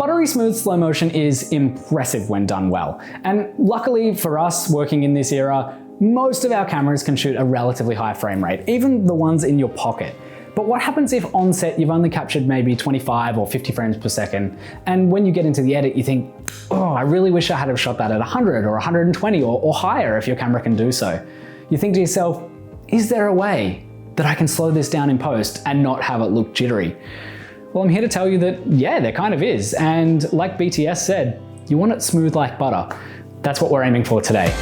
Buttery smooth slow motion is impressive when done well. And luckily for us working in this era, most of our cameras can shoot a relatively high frame rate, even the ones in your pocket. But what happens if on set you've only captured maybe 25 or 50 frames per second, and when you get into the edit you think, oh, I really wish I had have shot that at 100 or 120 or higher if your camera can do so. You think to yourself, is there a way that I can slow this down in post and not have it look jittery? Well, I'm here to tell you that, yeah, there kind of is. And like BTS said, you want it smooth like butter. That's what we're aiming for today.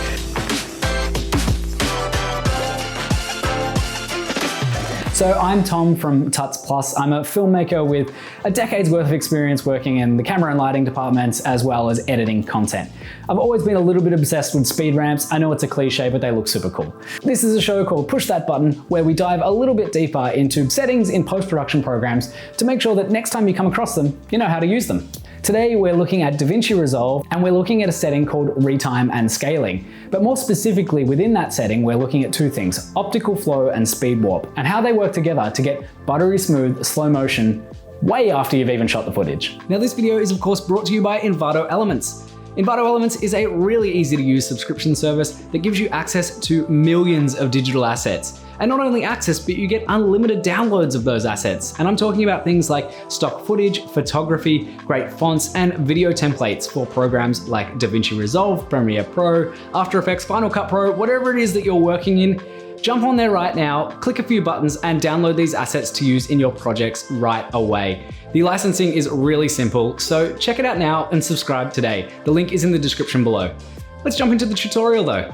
So I'm Tom from Tuts Plus. I'm a filmmaker with a decade's worth of experience working in the camera and lighting departments, as well as editing content. I've always been a little bit obsessed with speed ramps. I know it's a cliche, but they look super cool. This is a show called Push That Button, where we dive a little bit deeper into settings in post-production programs to make sure that next time you come across them, you know how to use them. Today, we're looking at Davinci Resolve, and we're looking at a setting called retime and scaling. But more specifically, within that setting, we're looking at two things, optical flow and speed warp, and how they work together to get buttery smooth slow motion way after you've even shot the footage. Now, this video is of course brought to you by Envato Elements. Envato Elements is a really easy to use subscription service that gives you access to millions of digital assets. And not only access, but you get unlimited downloads of those assets. And I'm talking about things like stock footage, photography, great fonts, and video templates for programs like Davinci Resolve, Premiere Pro, After Effects, Final Cut Pro, whatever it is that you're working in. Jump on there right now, click a few buttons, and download these assets to use in your projects right away. The licensing is really simple, so check it out now and subscribe today. The link is in the description below. Let's jump into the tutorial though.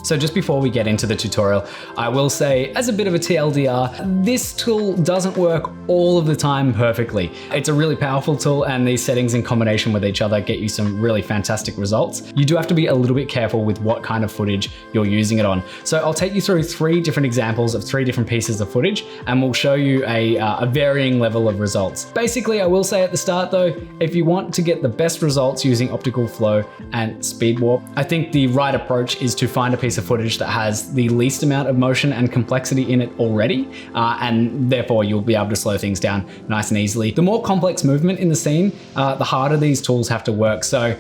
So just before we get into the tutorial, I will say, as a bit of a TLDR, this tool doesn't work all of the time perfectly. It's a really powerful tool, and these settings in combination with each other get you some really fantastic results. You do have to be a little bit careful with what kind of footage you're using it on. So I'll take you through 3 different examples of 3 different pieces of footage, and we'll show you a varying level of results. Basically, I will say at the start though, if you want to get the best results using optical flow and speed warp, I think the right approach is to find a piece of footage that has the least amount of motion and complexity in it already, and therefore you'll be able to slow things down nice and easily. The more complex movement in the scene, the harder these tools have to work, so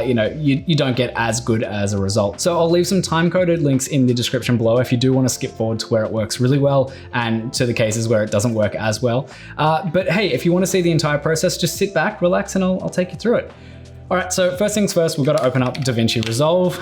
you don't get as good as a result. So I'll leave some time-coded links in the description below if you do want to skip forward to where it works really well and to the cases where it doesn't work as well. But hey, if you want to see the entire process, just sit back, relax, and I'll take you through it. All right, so first things first, we've got to open up Davinci Resolve.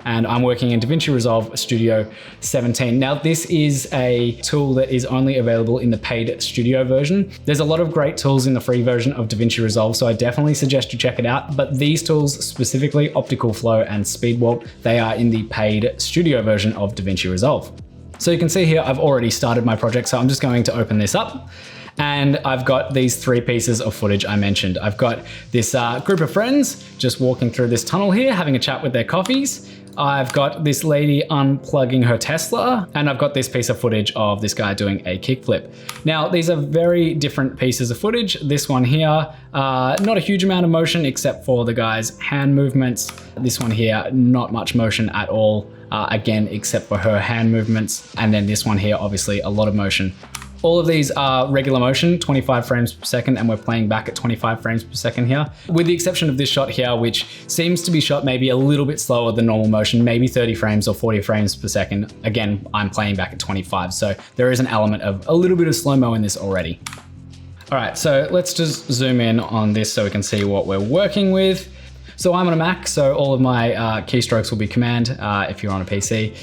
And I'm working in Davinci Resolve Studio 17. Now, this is a tool that is only available in the paid studio version. There's a lot of great tools in the free version of Davinci Resolve, so I definitely suggest you check it out. But these tools, specifically Optical Flow and Speed Warp, they are in the paid studio version of Davinci Resolve. So you can see here, I've already started my project, so I'm just going to open this up. And I've got these 3 pieces of footage I mentioned. I've got this group of friends just walking through this tunnel here, having a chat with their coffees. I've got this lady unplugging her Tesla, and I've got this piece of footage of this guy doing a kickflip. Now, these are very different pieces of footage. This one here, not a huge amount of motion except for the guy's hand movements. This one here, not much motion at all, again, except for her hand movements. And then this one here, obviously a lot of motion. All of these are regular motion, 25 frames per second, and we're playing back at 25 frames per second here, with the exception of this shot here, which seems to be shot maybe a little bit slower than normal motion, maybe 30 frames or 40 frames per second. Again, I'm playing back at 25, so there is an element of a little bit of slow-mo in this already. All right, so let's just zoom in on this so we can see what we're working with. So I'm on a Mac, so all of my keystrokes will be Command. If you're on a PC,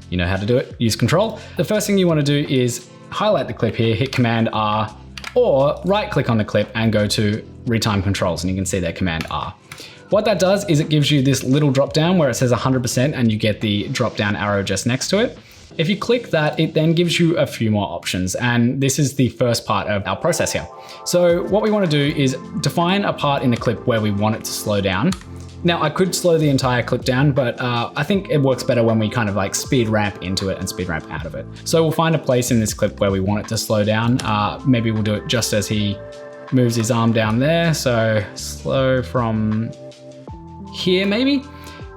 you know how to do it, use Control. The first thing you want to do is highlight the clip here, hit Command R, or right click on the clip and go to Retime Controls, and you can see there Command R. What that does is it gives you this little drop down where it says 100% and you get the drop down arrow just next to it. If you click that, it then gives you a few more options, and this is the first part of our process here. So what we want to do is define a part in the clip where we want it to slow down. Now, I could slow the entire clip down, but I think it works better when we kind of like speed ramp into it and speed ramp out of it. So we'll find a place in this clip where we want it to slow down. Maybe we'll do it just as he moves his arm down there. So slow from here, maybe.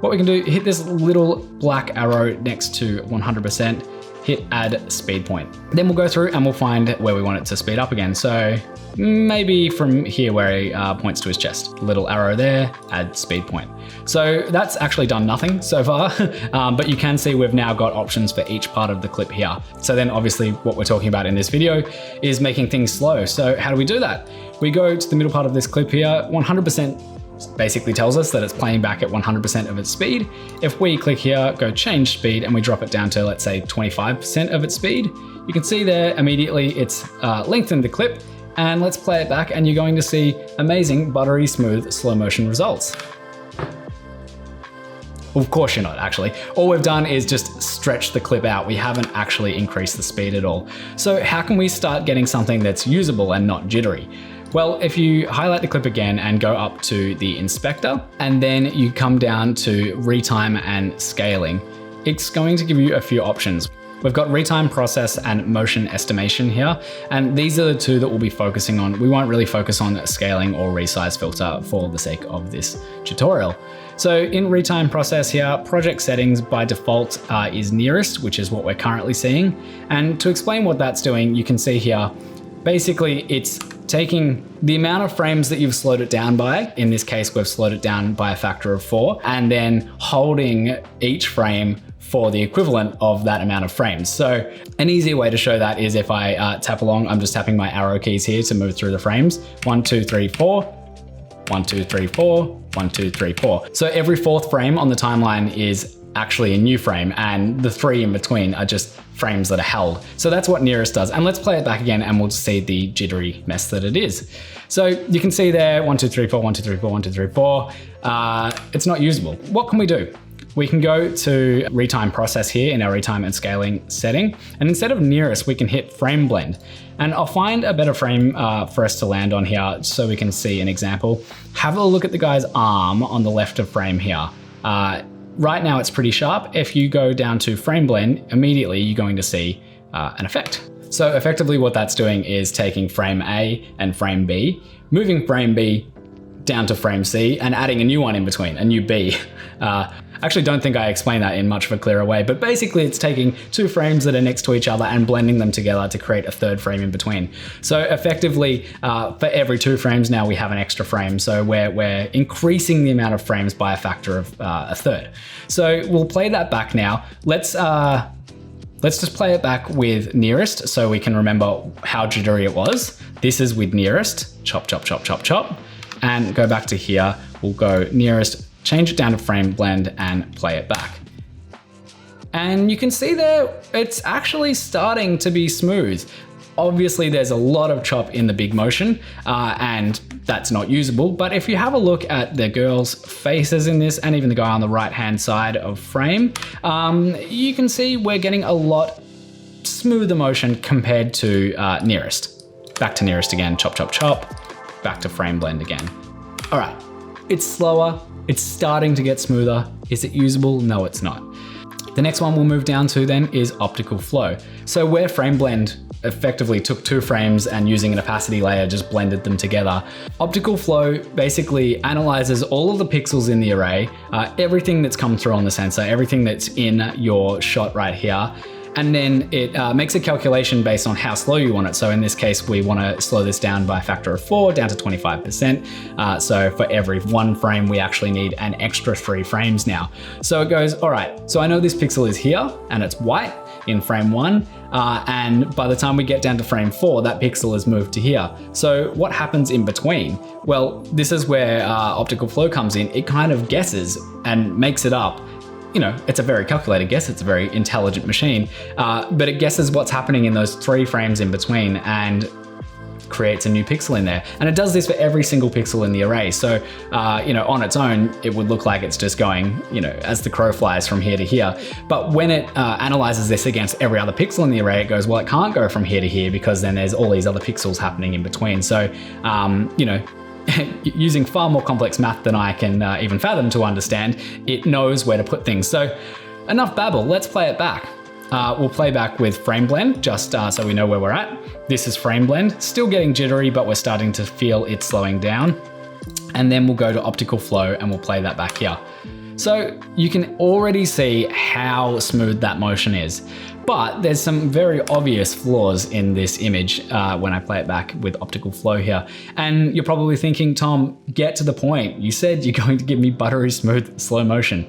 What we can do, hit this little black arrow next to 100%, hit add speed point. Then we'll go through and we'll find where we want it to speed up again. So maybe from here where he points to his chest. Little arrow there, add speed point. So that's actually done nothing so far, but you can see we've now got options for each part of the clip here. So then obviously what we're talking about in this video is making things slow. So how do we do that? We go to the middle part of this clip here, 100% basically tells us that it's playing back at 100% of its speed. If we click here, go change speed, and we drop it down to, let's say, 25% of its speed, you can see there immediately it's lengthened the clip. And let's play it back, and you're going to see amazing, buttery, smooth, slow motion results. Well, of course you're not, actually. All we've done is just stretch the clip out. We haven't actually increased the speed at all. So how can we start getting something that's usable and not jittery? Well, if you highlight the clip again and go up to the inspector, and then you come down to retime and scaling, it's going to give you a few options. We've got retime, process, and motion estimation here, and these are the two that we'll be focusing on. We won't really focus on scaling or resize filter for the sake of this tutorial. So in retime process here, project settings by default is nearest, which is what we're currently seeing. And to explain what that's doing, you can see here, basically it's taking the amount of frames that you've slowed it down by. In this case, we've slowed it down by a factor of 4, and then holding each frame for the equivalent of that amount of frames. So an easier way to show that is if I tap along, I'm just tapping my arrow keys here to move through the frames. 1, 2, 3, 4, 1, 2, 3, 4, 1, 2, 3, 4. So every fourth frame on the timeline is actually a new frame, and the 3 in between are just frames that are held. So that's what nearest does. And let's play it back again and we'll see the jittery mess that it is. So you can see there, 1, 2, 3, 4, 1, 2, 3, 4, 1, 2, 3, 4. It's not usable. What can we do? We can go to retime process here in our retime and scaling setting. And instead of nearest, we can hit frame blend. And I'll find a better frame for us to land on here so we can see an example. Have a look at the guy's arm on the left of frame here. Right now it's pretty sharp. If you go down to frame blend, immediately you're going to see an effect. So effectively what that's doing is taking frame A and frame B, moving frame B down to frame C and adding a new one in between, a new B. Actually don't think I explained that in much of a clearer way, but basically it's taking 2 frames that are next to each other and blending them together to create a 3rd frame in between. So effectively, for every 2 frames now we have an extra frame. So we're increasing the amount of frames by a factor of a 3rd. So we'll play that back now. Let's just play it back with nearest so we can remember how jittery it was. This is with nearest, chop, chop, chop, chop, chop. And go back to here, we'll go nearest, change it down to frame blend and play it back. And you can see there, it's actually starting to be smooth. Obviously there's a lot of chop in the big motion and that's not usable. But if you have a look at the girls' faces in this and even the guy on the right-hand side of frame, you can see we're getting a lot smoother motion compared to nearest. Back to nearest again, chop, chop, chop. Back to frame blend again. All right, it's slower. It's starting to get smoother. Is it usable? No, it's not. The next one we'll move down to then is Optical Flow. So where frame blend effectively took 2 frames and using an opacity layer just blended them together, Optical Flow basically analyzes all of the pixels in the array, everything that's come through on the sensor, everything that's in your shot right here, and then it makes a calculation based on how slow you want it. So in this case, we want to slow this down by a factor of 4, down to 25%. So for every 1 frame, we actually need an extra 3 frames now. So it goes, all right, so I know this pixel is here and it's white in frame 1. And by the time we get down to frame 4, that pixel has moved to here. So what happens in between? Well, this is where Optical Flow comes in. It kind of guesses and makes it up. You know, it's a very calculated guess, it's a very intelligent machine, but it guesses what's happening in those 3 frames in between and creates a new pixel in there. And it does this for every single pixel in the array. So, you know, on its own, it would look like it's just going, you know, as the crow flies from here to here. But when it analyzes this against every other pixel in the array, it goes, well, it can't go from here to here because then there's all these other pixels happening in between. So, you know, using far more complex math than I can even fathom to understand, it knows where to put things. So enough babble, let's play it back. We'll play back with frame blend, just so we know where we're at. This is frame blend, still getting jittery, but we're starting to feel it slowing down. And then we'll go to Optical Flow and we'll play that back here. So you can already see how smooth that motion is. But there's some very obvious flaws in this image when I play it back with Optical Flow here. And you're probably thinking, Tom, get to the point. You said you're going to give me buttery smooth slow motion.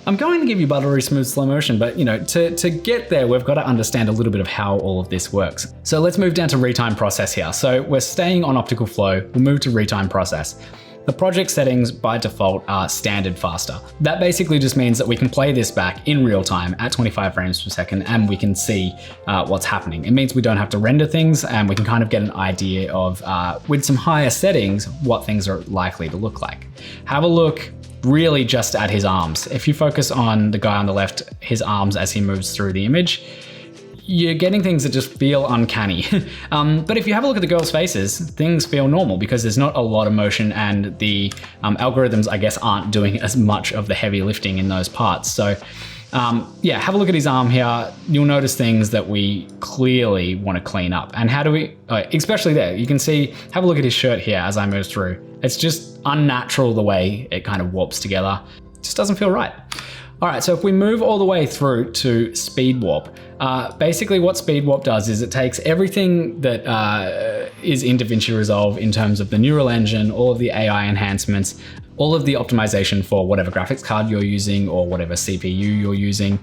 I'm going to give you buttery smooth slow motion, but to get there, we've got to understand a little bit of how all of this works. So let's move down to retime process here. So we're staying on Optical Flow, we'll move to retime process. The project settings by default are standard faster. That basically just means that we can play this back in real time at 25 frames per second and we can see what's happening. It means we don't have to render things and we can kind of get an idea of, with some higher settings, what things are likely to look like. Have a look really just at his arms. If you focus on the guy on the left, his arms as he moves through the image, you're getting things that just feel uncanny. But if you have a look at the girls' faces, things feel normal because there's not a lot of motion and the algorithms, I guess, aren't doing as much of the heavy lifting in those parts. So yeah, have a look at his arm here. You'll notice things that we clearly want to clean up. And how do we, especially there, you can see, have a look at his shirt here as I move through. It's just unnatural the way it kind of warps together. It just doesn't feel right. All right, so if we move all the way through to speed warp, basically what speed warp does is it takes everything that is in Davinci Resolve in terms of the neural engine, all of the AI enhancements, all of the optimization for whatever graphics card you're using or whatever CPU you're using.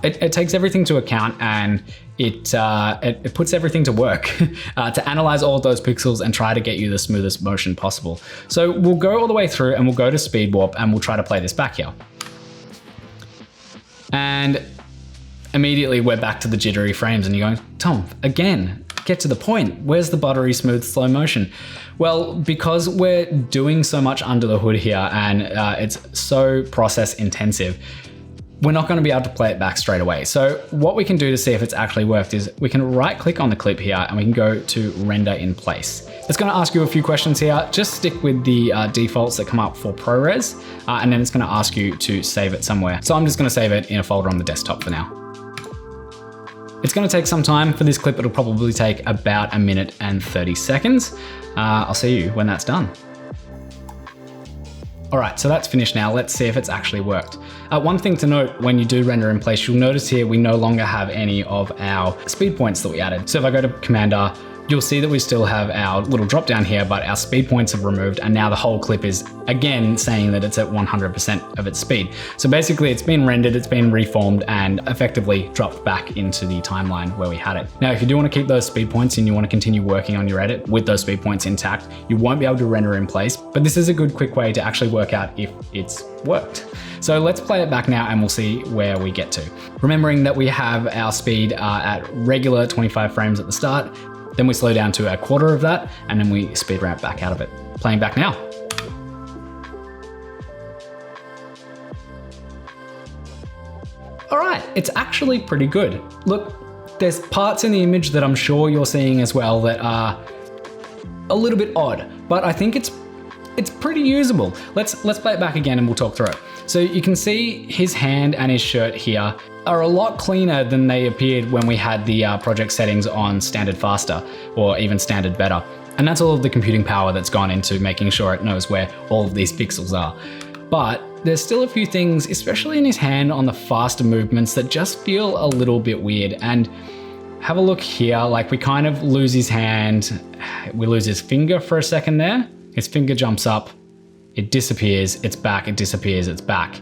It takes everything to account and it puts everything to work to analyze all of those pixels and try to get you the smoothest motion possible. So we'll go all the way through and we'll go to speed warp and we'll try to play this back here. And immediately we're back to the jittery frames and you're going, Tom, again, get to the point. Where's the buttery smooth slow motion? Well, because we're doing so much under the hood here and it's so process intensive, we're not going to be able to play it back straight away. So what we can do to see if it's actually worked is we can right click on the clip here and we can go to render in place. It's going to ask you a few questions here. Just stick with the defaults that come up for ProRes and then it's going to ask you to save it somewhere. So I'm just going to save it in a folder on the desktop for now. It's going to take some time for this clip. It'll probably take about 1 minute and 30 seconds. I'll see you when that's done. All right, so that's finished now. Let's see if it's actually worked. One thing to note when you do render in place, you'll notice here we no longer have any of our speed points that we added. So if I go to Command R, you'll see that we still have our little drop down here, but our speed points have removed and now the whole clip is again saying that it's at 100% of its speed. So basically it's been rendered, it's been reformed and effectively dropped back into the timeline where we had it. Now, if you do want to keep those speed points and you want to continue working on your edit with those speed points intact, you won't be able to render in place, but this is a good quick way to actually work out if it's worked. So let's play it back now and we'll see where we get to. Remembering that we have our speed at regular 25 frames at the start, then we slow down to a quarter of that, and then we speed ramp back out of it. Playing back now. All right, it's actually pretty good. Look, there's parts in the image that I'm sure you're seeing as well that are a little bit odd, but I think it's pretty usable. Let's play it back again and we'll talk through it. So you can see his hand and his shirt here are a lot cleaner than they appeared when we had the project settings on standard faster or even standard better. And that's all of the computing power that's gone into making sure it knows where all of these pixels are. But there's still a few things, especially in his hand on the faster movements, that just feel a little bit weird. And have a look here, like we kind of lose his hand, we lose his finger for a second there. His finger jumps up, it disappears, it's back, it disappears, it's back.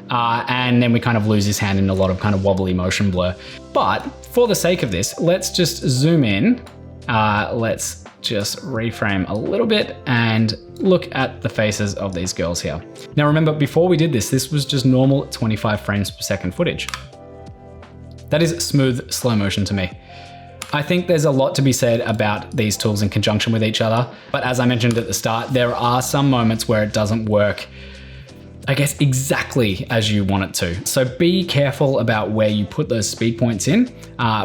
And then we kind of lose his hand in a lot of kind of wobbly motion blur. But for the sake of this, let's just zoom in. Let's just reframe a little bit and look at the faces of these girls here. Now remember, before we did this, this was just normal 25 frames per second footage. That is smooth slow motion to me. I think there's a lot to be said about these tools in conjunction with each other, but as I mentioned at the start, there are some moments where it doesn't work, I guess, exactly as you want it to. So be careful about where you put those speed points in,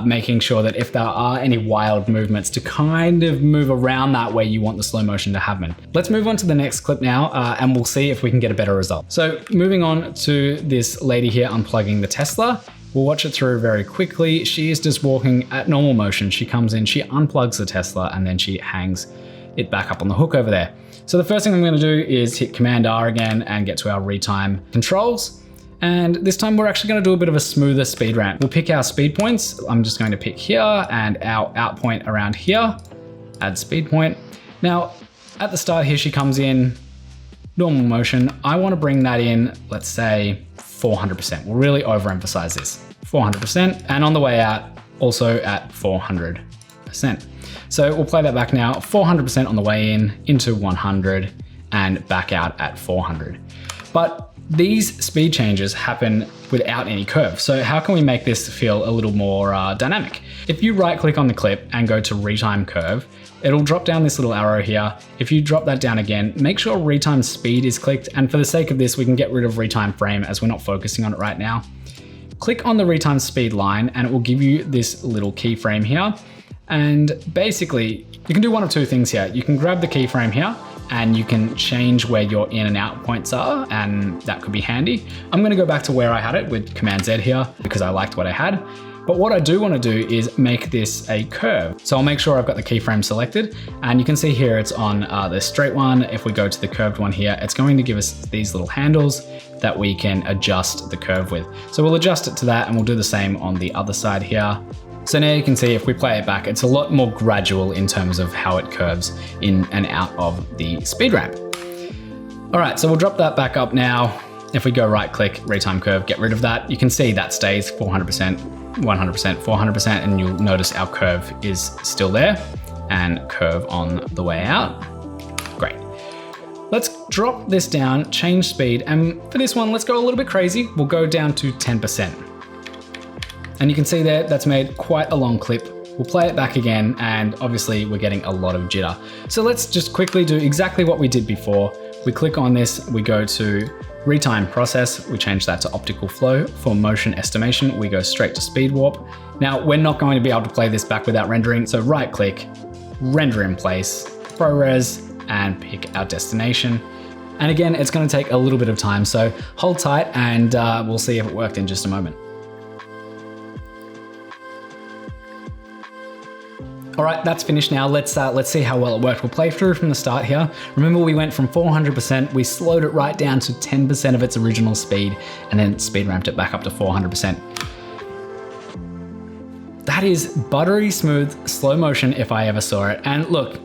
making sure that if there are any wild movements to kind of move around that way you want the slow motion to happen. Let's move on to the next clip now and we'll see if we can get a better result. So moving on to this lady here unplugging the Tesla. We'll watch it through very quickly. She is just walking at normal motion. She comes in, she unplugs the Tesla, and then she hangs it back up on the hook over there. So the first thing I'm going to do is hit Command R again and get to our retime controls. And this time we're actually gonna do a bit of a smoother speed ramp. We'll pick our speed points. I'm just going to pick here and our out point around here, add speed point. Now, at the start here, she comes in normal motion. I wanna bring that in, let's say 400%. We'll really overemphasize this, 400%. And on the way out, also at 400%. So we'll play that back now, 400% on the way in, into 100, and back out at 400. But these speed changes happen without any curve. So how can we make this feel a little more dynamic? If you right click on the clip and go to retime curve, it'll drop down this little arrow here. If you drop that down again, make sure retime speed is clicked. And for the sake of this, we can get rid of retime frame as we're not focusing on it right now. Click on the retime speed line and it will give you this little keyframe here. And basically you can do one of two things here. You can grab the keyframe here and you can change where your in and out points are, and that could be handy. I'm gonna go back to where I had it with Command Z here because I liked what I had. But what I do wanna do is make this a curve. So I'll make sure I've got the keyframe selected, and you can see here it's on the straight one. If we go to the curved one here, it's going to give us these little handles that we can adjust the curve with. So we'll adjust it to that, and we'll do the same on the other side here. So now you can see if we play it back, it's a lot more gradual in terms of how it curves in and out of the speed ramp. All right, so we'll drop that back up now. If we go right click, retime curve, get rid of that, you can see that stays 400%, 100%, 400%, and you'll notice our curve is still there and curve on the way out. Great. Let's drop this down, change speed, and for this one, let's go a little bit crazy. We'll go down to 10%. And you can see there, that's made quite a long clip. We'll play it back again, and obviously we're getting a lot of jitter. So let's just quickly do exactly what we did before. We click on this, we go to retime process, we change that to optical flow. For motion estimation, we go straight to speed warp. Now, we're not going to be able to play this back without rendering, so right click, render in place, ProRes, and pick our destination. And again, it's gonna take a little bit of time, so hold tight and we'll see if it worked in just a moment. All right, that's finished now. Let's see how well it worked. We'll play through from the start here. Remember, we went from 400%, we slowed it right down to 10% of its original speed, and then speed ramped it back up to 400%. That is buttery smooth slow motion if I ever saw it. And look,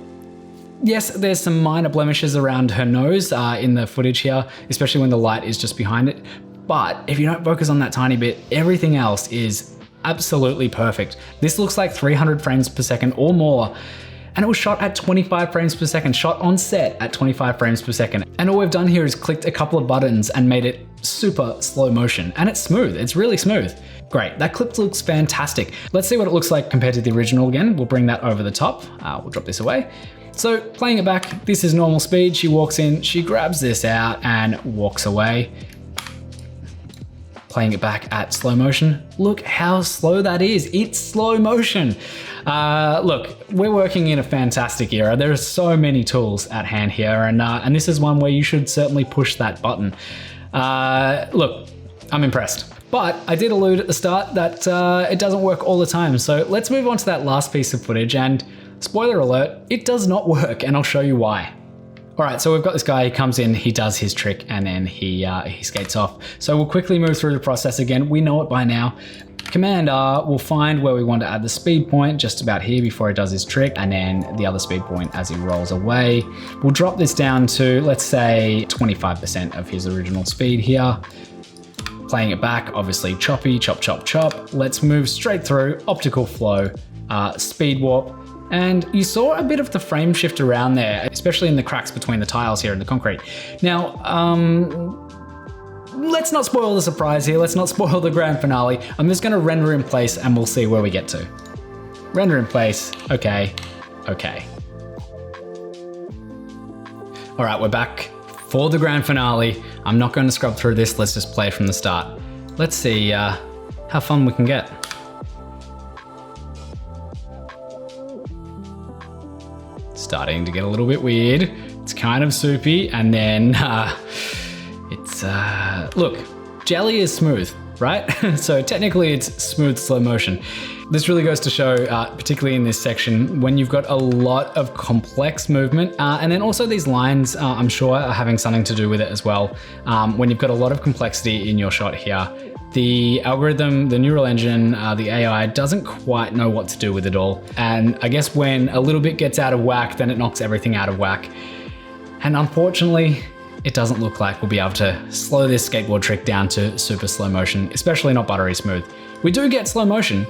yes, there's some minor blemishes around her nose in the footage here, especially when the light is just behind it. But if you don't focus on that tiny bit, everything else is absolutely perfect. This looks like 300 frames per second or more, and it was shot at 25 frames per second, shot on set at 25 frames per second. And all we've done here is clicked a couple of buttons and made it super slow motion, and it's smooth, it's really smooth. Great, that clip looks fantastic. Let's see what it looks like compared to the original again. We'll bring that over the top. We'll drop this away. So playing it back, this is normal speed. She walks in, she grabs this out and walks away. Playing it back at slow motion. Look how slow that is. It's slow motion. Look, we're working in a fantastic era. There are so many tools at hand here, and this is one where you should certainly push that button. Look, I'm impressed. But I did allude at the start that it doesn't work all the time. So let's move on to that last piece of footage, and spoiler alert, it does not work, and I'll show you why. All right, so we've got this guy, he comes in, he does his trick, and then he skates off. So we'll quickly move through the process again. We know it by now. Command R will find where we want to add the speed point, just about here before he does his trick, and then the other speed point as he rolls away. We'll drop this down to, let's say, 25% of his original speed here. Playing it back, obviously choppy, chop, chop, chop. Let's move straight through, optical flow, speed warp. And you saw a bit of the frame shift around there, especially in the cracks between the tiles here in the concrete. Now, let's not spoil the surprise here. Let's not spoil the grand finale. I'm just gonna render in place and we'll see where we get to. Render in place, okay, okay. All right, we're back for the grand finale. I'm not gonna scrub through this. Let's just play from the start. Let's see how fun we can get. Starting to get a little bit weird. It's kind of soupy, and then look, jelly is smooth, right? So technically it's smooth slow motion. This really goes to show, particularly in this section, when you've got a lot of complex movement, and then also these lines, I'm sure, are having something to do with it as well. When you've got a lot of complexity in your shot here, the algorithm, the neural engine, the AI doesn't quite know what to do with it all. And I guess when a little bit gets out of whack, then it knocks everything out of whack. And unfortunately, it doesn't look like we'll be able to slow this skateboard trick down to super slow motion, especially not buttery smooth. We do get slow motion,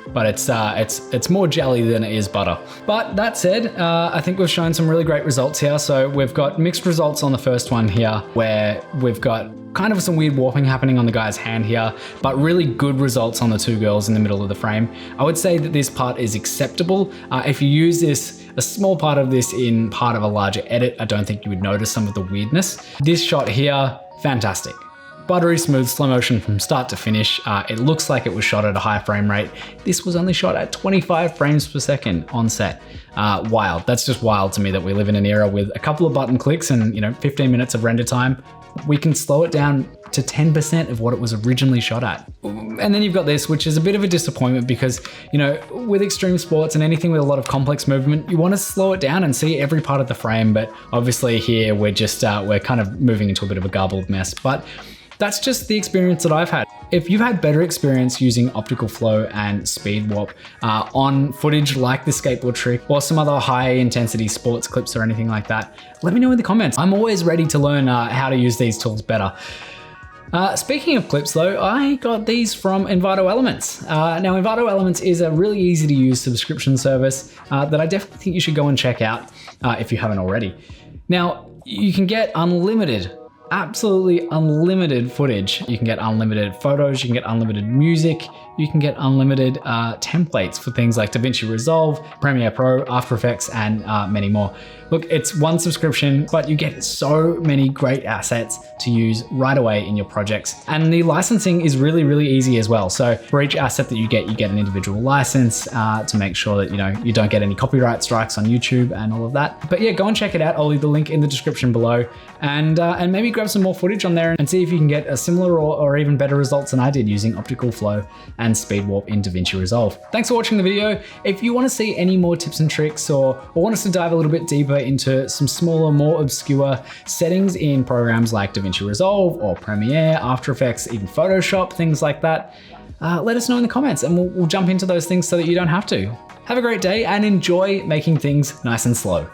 but it's more jelly than it is butter. But that said, I think we've shown some really great results here. So we've got mixed results on the first one here, where we've got kind of some weird warping happening on the guy's hand here, but really good results on the two girls in the middle of the frame. I would say that this part is acceptable. If you use this, a small part of this in part of a larger edit, I don't think you would notice some of the weirdness. This shot here, fantastic. Buttery smooth slow motion from start to finish. It looks like it was shot at a high frame rate. This was only shot at 25 frames per second on set. Wild. That's just wild to me that we live in an era with a couple of button clicks and 15 minutes of render time. We can slow it down to 10% of what it was originally shot at. And then you've got this, which is a bit of a disappointment because, with extreme sports and anything with a lot of complex movement, you want to slow it down and see every part of the frame. But obviously here we're just, we're kind of moving into a bit of a garbled mess. But that's just the experience that I've had. If you've had better experience using Optical Flow and Speed Warp on footage like the skateboard trick or some other high intensity sports clips or anything like that, let me know in the comments. I'm always ready to learn how to use these tools better. Speaking of clips though, I got these from Envato Elements. Now Envato Elements is a really easy to use subscription service that I definitely think you should go and check out if you haven't already. Now you can get unlimited, absolutely unlimited footage. You can get unlimited photos, you can get unlimited music, you can get unlimited templates for things like Davinci Resolve, Premiere Pro, After Effects, and many more. Look, it's one subscription, but you get so many great assets to use right away in your projects. And the licensing is really, really easy as well. So for each asset that you get an individual license to make sure that you don't get any copyright strikes on YouTube and all of that. But yeah, go and check it out. I'll leave the link in the description below, and maybe grab some more footage on there and see if you can get a similar or even better results than I did using Optical Flow and Speed Warp in Davinci Resolve. Thanks for watching the video. If you want to see any more tips and tricks or want us to dive a little bit deeper into some smaller, more obscure settings in programs like Davinci Resolve or Premiere, After Effects, even Photoshop, things like that, let us know in the comments and we'll jump into those things so that you don't have to. Have a great day and enjoy making things nice and slow.